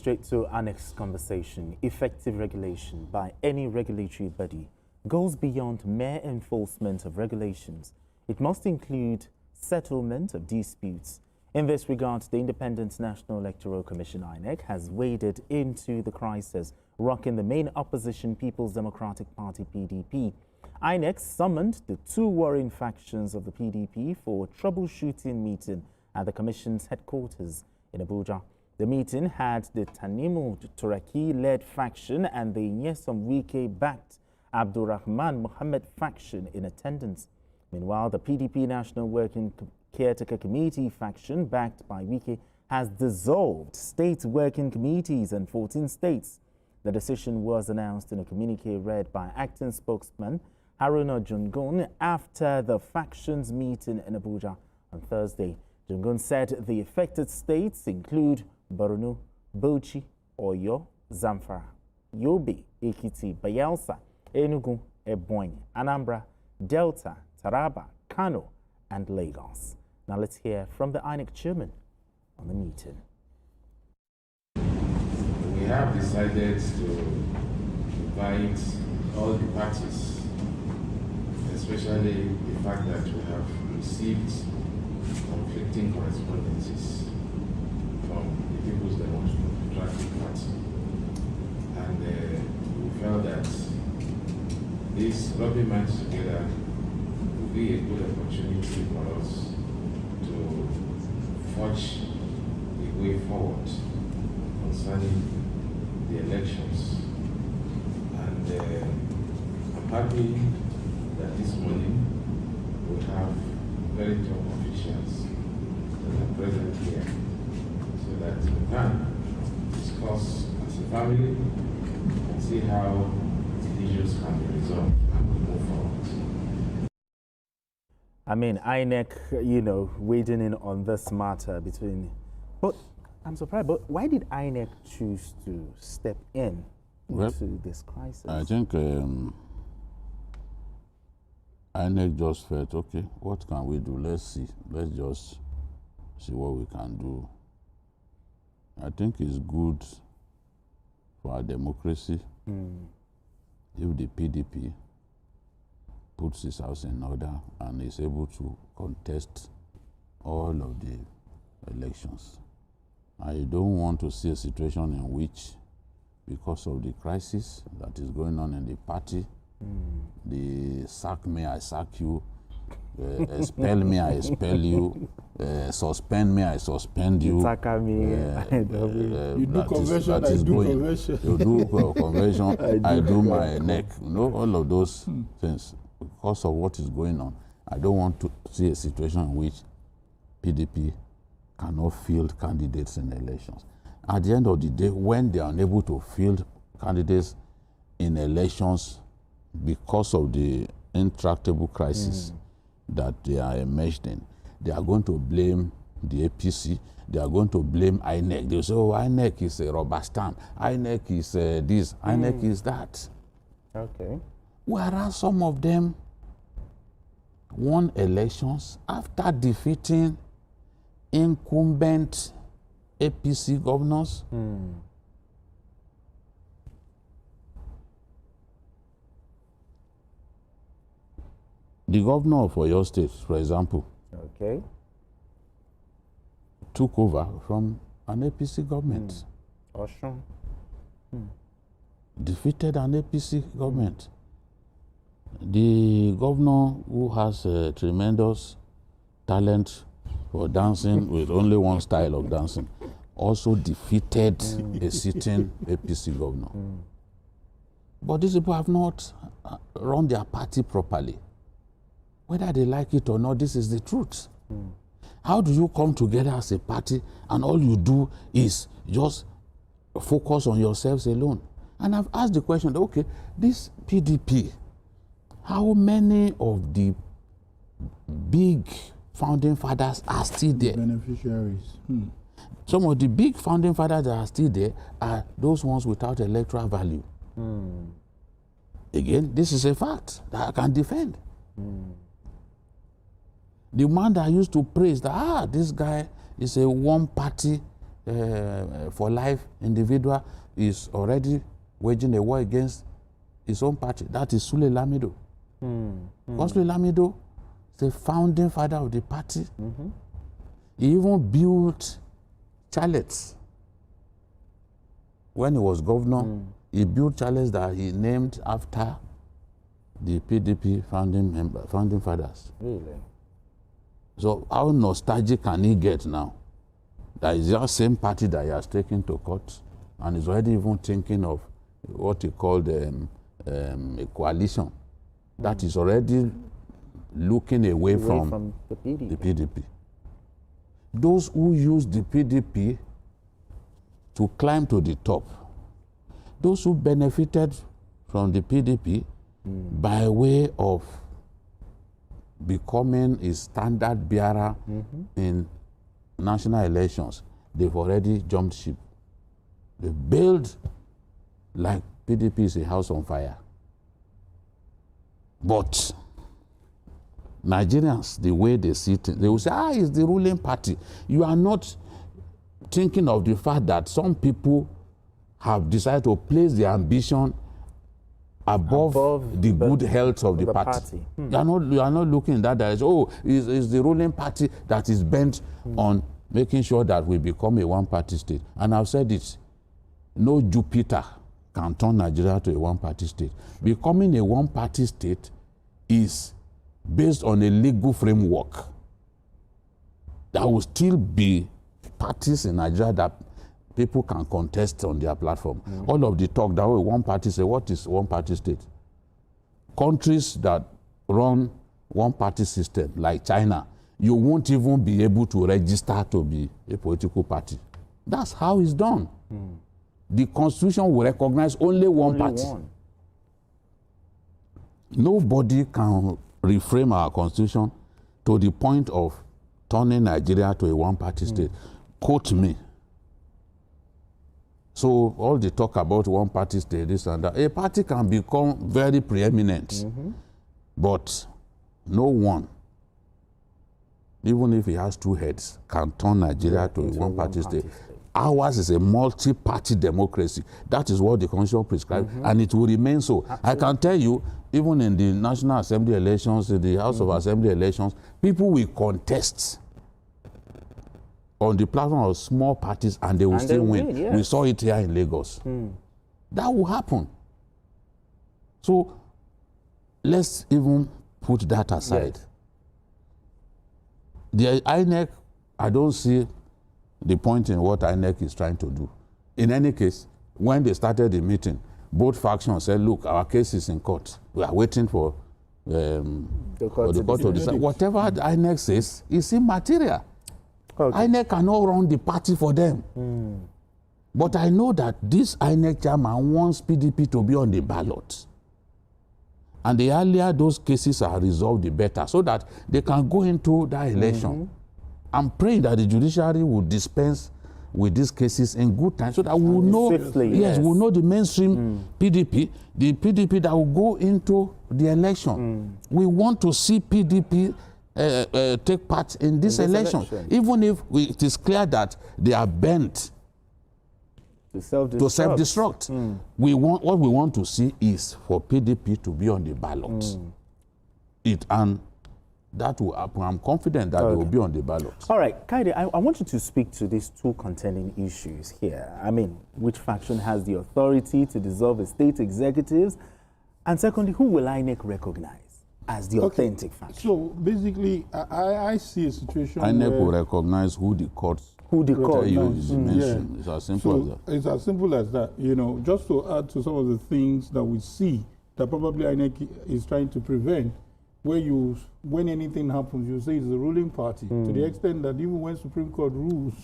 Straight to our next conversation. Effective regulation by any regulatory body goes beyond mere enforcement of regulations. It must include settlement of disputes. In this regard, the Independent National Electoral Commission (INEC) has waded into the crisis rocking the main opposition People's Democratic Party (PDP). INEC summoned the two warring factions of the PDP for a troubleshooting meeting at the Commission's headquarters in Abuja. The meeting had the Tanimu Turaki-led faction and the Nyesom Wike-backed Abdurrahman Mohammed faction in attendance. Meanwhile, the PDP National Working Caretaker Committee faction, backed by Wike, has dissolved state working committees in 14 states. The decision was announced in a communique read by acting spokesman Haruna Jungun after the factions meeting in Abuja on Thursday. Jungun said the affected states include Borno, Bauchi, Oyo, Zamfara, Yobe, Ekiti, Bayelsa, Enugu, Ebonyi, Anambra, Delta, Taraba, Kano, and Lagos. Now let's hear from the INEC chairman on the meeting. We have decided to invite all the parties, especially the fact that we have received conflicting correspondences from the People's Democratic Party. And we felt that this rubbing minds together would be a good opportunity for us to forge the way forward concerning the elections. And I'm happy that this morning we have very top officials that are present here so that we can discuss as a family and see how the issues can be resolved and we move forward. I mean, INEC, wading in on this matter between... But I'm surprised, but why did INEC choose to step in into this crisis? I think INEC just felt, okay, what can we do? Let's see. Let's just see what we can do. I think it's good for our democracy if the PDP puts his house in order and is able to contest all of the elections. I don't want to see a situation in which, because of the crisis that is going on in the party, the sack me, I sack you, expel me, I expel you, suspend me, I suspend you. You do conversion, I do conversion. You do conversion, I do my neck. All of those things. Because of what is going on, I don't want to see a situation in which PDP cannot field candidates in elections. At the end of the day, when they are unable to field candidates in elections because of the intractable crisis that they are emerged in, they are going to blame the APC, they are going to blame INEC. They say, oh, INEC is a rubber stamp, INEC is this, INEC is that. Okay. Whereas some of them won elections after defeating incumbent APC governors. The governor of Oyo State, for example, took over from an APC government. Defeated an APC government. The governor, who has a tremendous talent for dancing with only one style of dancing, also defeated a sitting APC governor. But these people have not run their party properly. Whether they like it or not, this is the truth. How do you come together as a party and all you do is just focus on yourselves alone? And I've asked the question, okay, this PDP, how many of the big founding fathers are still there? Beneficiaries. Some of the big founding fathers that are still there are those ones without electoral value. Again, this is a fact that I can defend. The man that used to praise that, this guy is a one-party for life individual is already waging a war against his own party. That is Sule Lamido. Because Sule Lamido is the founding father of the party. He even built chalets. When he was governor, he built chalets that he named after the PDP founding fathers. Really? So how nostalgic can he get now? That is the same party that he has taken to court, and is already even thinking of what he called a coalition that is already looking away from the PDP. the PDP. Those who use the PDP to climb to the top, those who benefited from the PDP by way of becoming a standard bearer in national elections, they've already jumped ship. They bailed like PDP is a house on fire. But Nigerians, the way they see things, they will say, it's the ruling party. You are not thinking of the fact that some people have decided to place their ambition above the good health of the party. You are not looking in that direction. It's the ruling party that is bent on making sure that we become a one-party state. And I've said it, no Jupiter can turn Nigeria to a one-party state. Becoming a one-party state is based on a legal framework. There will still be parties in Nigeria that people can contest on their platform. All of the talk that one party say, what is one-party state? Countries that run one-party system, like China, you won't even be able to register to be a political party. That's how it's done. The Constitution will recognize only one party. Nobody can reframe our Constitution to the point of turning Nigeria to a one-party state. Quote me. So all the talk about one-party state, this and that, a party can become very preeminent, but no one, even if he has two heads, can turn Nigeria to a one-party state. Ours is a multi-party democracy. That is what the Constitution prescribes, and it will remain so. Absolutely. I can tell you, even in the National Assembly elections, in the House of Assembly elections, people will contest on the platform of small parties, and they will still win. Yes. We saw it here in Lagos. That will happen. So let's even put that aside. Yes. The INEC, I don't see the point in what INEC is trying to do. In any case, when they started the meeting, both factions said, look, our case is in court. We are waiting for the court to decide. Whatever the INEC says is immaterial. Okay. INEC cannot run the party for them. But I know that this INEC chairman wants PDP to be on the ballot. And the earlier those cases are resolved, the better, so that they can go into that election. I'm praying that the judiciary will dispense with these cases in good time, so that we will know, we'll know the mainstream PDP, the PDP that will go into the election. We want to see PDP take part in this election, even if it is clear that they are bent to self-destruct. What we want to see is for PDP to be on the ballot. And that will happen. I'm confident that they will be on the ballot. All right, Kaide, I want you to speak to these two contending issues here. I mean, which faction has the authority to dissolve the state executives? And secondly, who will INEC recognize as the authentic faction? So basically, I see a situation INEC will recognize who the courts mentioned. It's as simple as that. It's as simple as that. You know, just to add to some of the things that we see that probably INEC is trying to prevent, when anything happens, you say it's the ruling party, to the extent that even when Supreme Court rules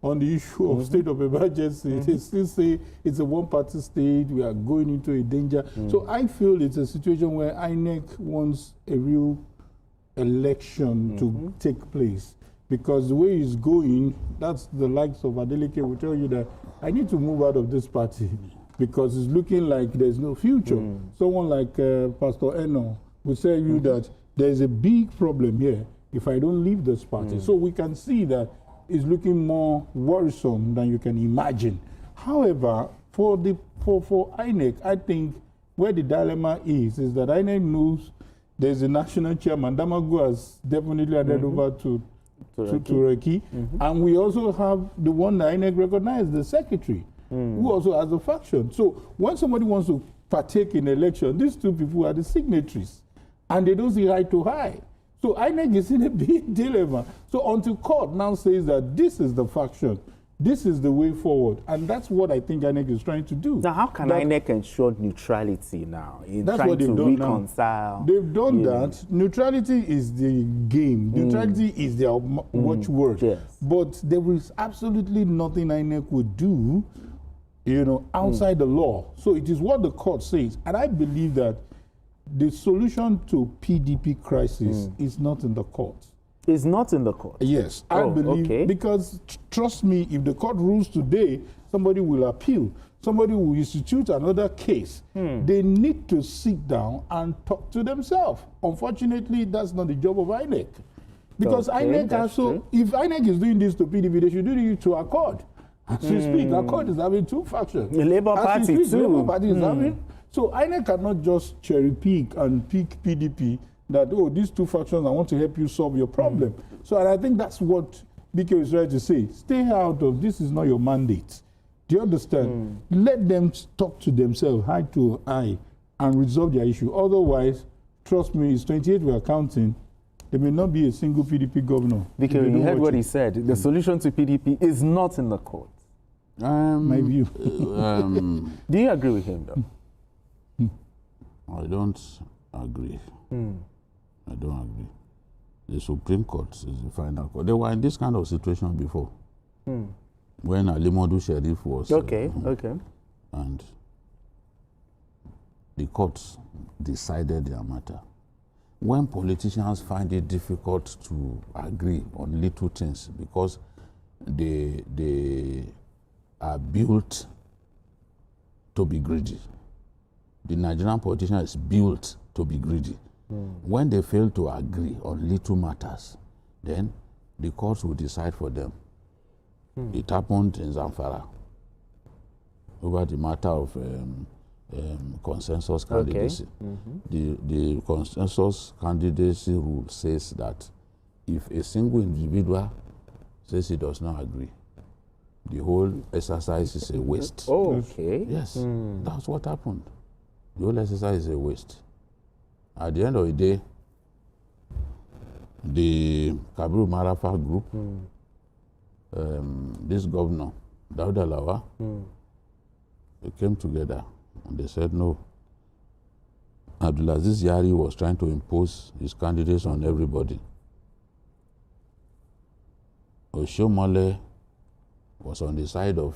on the issue of state of emergency, they still say it's a one-party state, we are going into a danger. So I feel it's a situation where INEC wants a real election to take place. Because the way it's going, that's the likes of Adeleke will tell you that I need to move out of this party because it's looking like there's no future. Someone like Pastor Eno will tell you that there's a big problem here if I don't leave this party. So we can see that is looking more worrisome than you can imagine. However, for INEC, I think where the dilemma is that INEC knows there's a national chairman. Damagu has definitely handed over to Reki. And we also have the one that INEC recognized, the secretary, who also has a faction. So when somebody wants to partake in election, these two people are the signatories, and they don't see eye to eye. So INEC is in a big dilemma. So until court now says that this is the faction, this is the way forward, and that's what I think INEC is trying to do. Now, how can INEC ensure neutrality now? That's what they've done reconcile. Now. They've done that. Neutrality is the game. Neutrality is their watchword. Yes. But there is absolutely nothing INEC would do, outside the law. So it is what the court says, and I believe that the solution to PDP crisis is not in the court. It's not in the court? Yes, I believe, because trust me, if the court rules today, somebody will appeal. Somebody will institute another case. They need to sit down and talk to themselves. Unfortunately, that's not the job of INEC. Because INEC also, if INEC is doing this to PDP, they should do it to Accord. As we speak, Accord is having two factions. The Labour Party too. The Labour Party is having. So INEC cannot just cherry pick and pick PDP that, these two factions, I want to help you solve your problem. So and I think that's what BK is trying to say. Stay out of this, is not your mandate. Do you understand? Let them talk to themselves, eye to eye, and resolve their issue. Otherwise, trust me, it's 28 we are counting. There may not be a single PDP governor. BK, you heard what he said. The solution to PDP is not in the court. My view. Do you agree with him, though? I don't agree. I don't agree. The Supreme Court is the final court. They were in this kind of situation before. When Alimodu Sheriff was... Okay. And the courts decided their matter. When politicians find it difficult to agree on little things because they are built to be greedy. The Nigerian politician is built to be greedy. When they fail to agree on little matters, then the courts will decide for them. It happened in Zamfara over the matter of consensus candidacy. The consensus candidacy rule says that if a single individual says he does not agree, the whole exercise is a waste. Yes, that's what happened. The whole exercise is a waste. At the end of the day, the Kabiru Marafa group, this governor, Dauda Lawa, they came together and they said no. Abdulaziz Yari was trying to impose his candidates on everybody. Oshomole was on the side of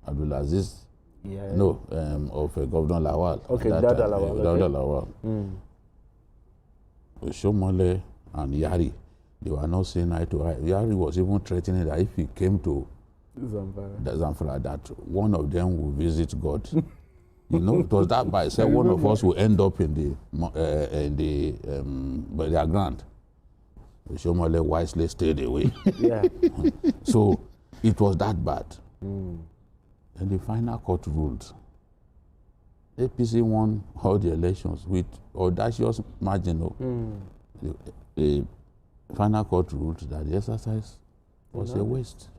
Abdulaziz. Of Governor Lawal. Dauda Lawal. Dauda Lawal. Oshomole and Yari, they were not saying eye to eye. Yari was even threatening that if he came to Zamfara, that one of them will visit God. It was that by itself one of us will end up in the burial ground. Oshomole wisely stayed away. So it was that bad. And the final court ruled. APC won all the elections with audacious margin. The final court ruled that the exercise was a waste.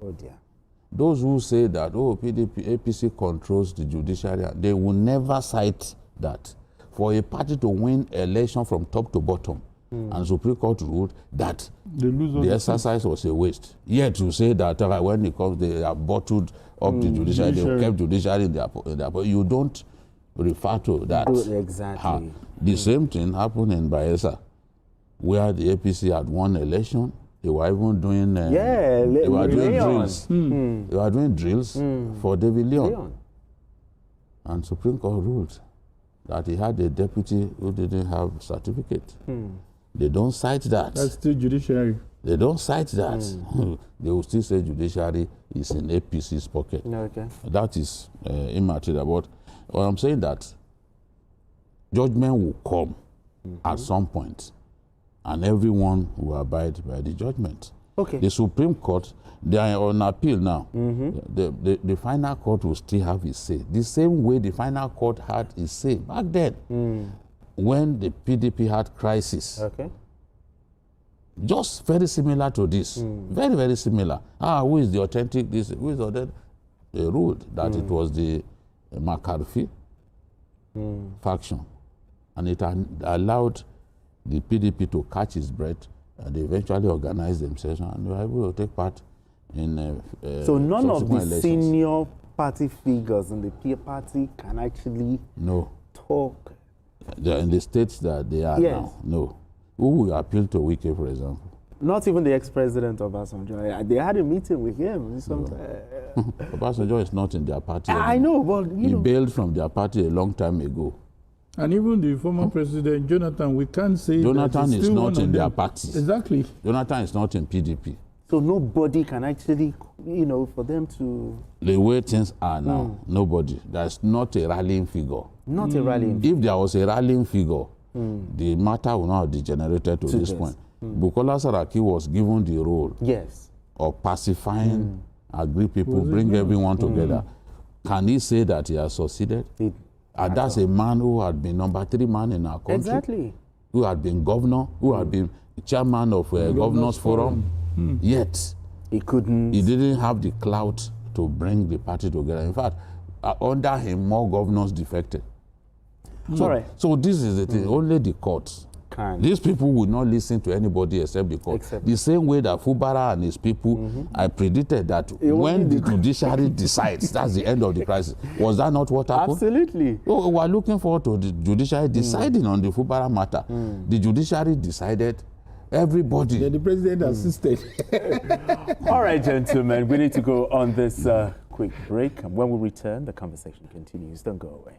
Those who say that, APC controls the judiciary, they will never cite that. For a party to win election from top to bottom, and Supreme Court ruled that the exercise was a waste. Yet to say that when it comes, they have bottled up the judiciary, they kept judiciary in their you don't refer to that. Exactly. The same thing happened in Bayelsa, where the APC had won election. They were even doing they were doing drills. They were doing drills for David Leon. And Supreme Court ruled that he had a deputy who didn't have certificate. They don't cite that. That's still judiciary. They don't cite that. They will still say judiciary is in APC's pocket. That is immaterial. But what I'm saying that judgment will come at some point, and everyone will abide by the judgment. Okay. The Supreme Court, they are on appeal now. The final court will still have its say. The same way the final court had its say back then when the PDP had crisis. Okay. Just very similar to this. Very, very similar. Who is the authentic this? Who is the authentic? They ruled that it was the McCarthy faction. And it allowed the PDP to catch its breath, and they eventually organized themselves and they were able to take part in so none of the elections. senior party figures in the peer party can actually talk. In the states that they are now, no. Who will appeal to Wike, for example? Not even the ex-president of Obasanjo. They had a meeting with him. Obasanjo is not in their party anymore. I know, but he bailed from their party a long time ago. And even the former president, Jonathan, we can't say Jonathan is not in their party. Exactly. Jonathan is not in PDP. So nobody can actually, for them to... The way things are now, nobody. There's not a rallying figure. Not a rallying figure. If there was a rallying figure, the matter would not have degenerated to this point. Bukola Saraki was given the role of pacifying, agree people, bring everyone together. Can he say that he has succeeded? And that's a man who had been number 3 man in our country. Exactly. Who had been governor, who had been chairman of Governors Forum. Yet, he didn't have the clout to bring the party together. In fact, under him, more governors defected. So this is the thing, only the courts. These people will not listen to anybody except the court. The same way that Fubara and his people, I predicted that when the judiciary decides, that's the end of the crisis. Was that not what happened? Absolutely. So we are looking forward to the judiciary deciding on the Fubara matter. The judiciary decided, everybody. The president assisted. All right, gentlemen, we need to go on this quick break. And when we return, the conversation continues. Don't go away.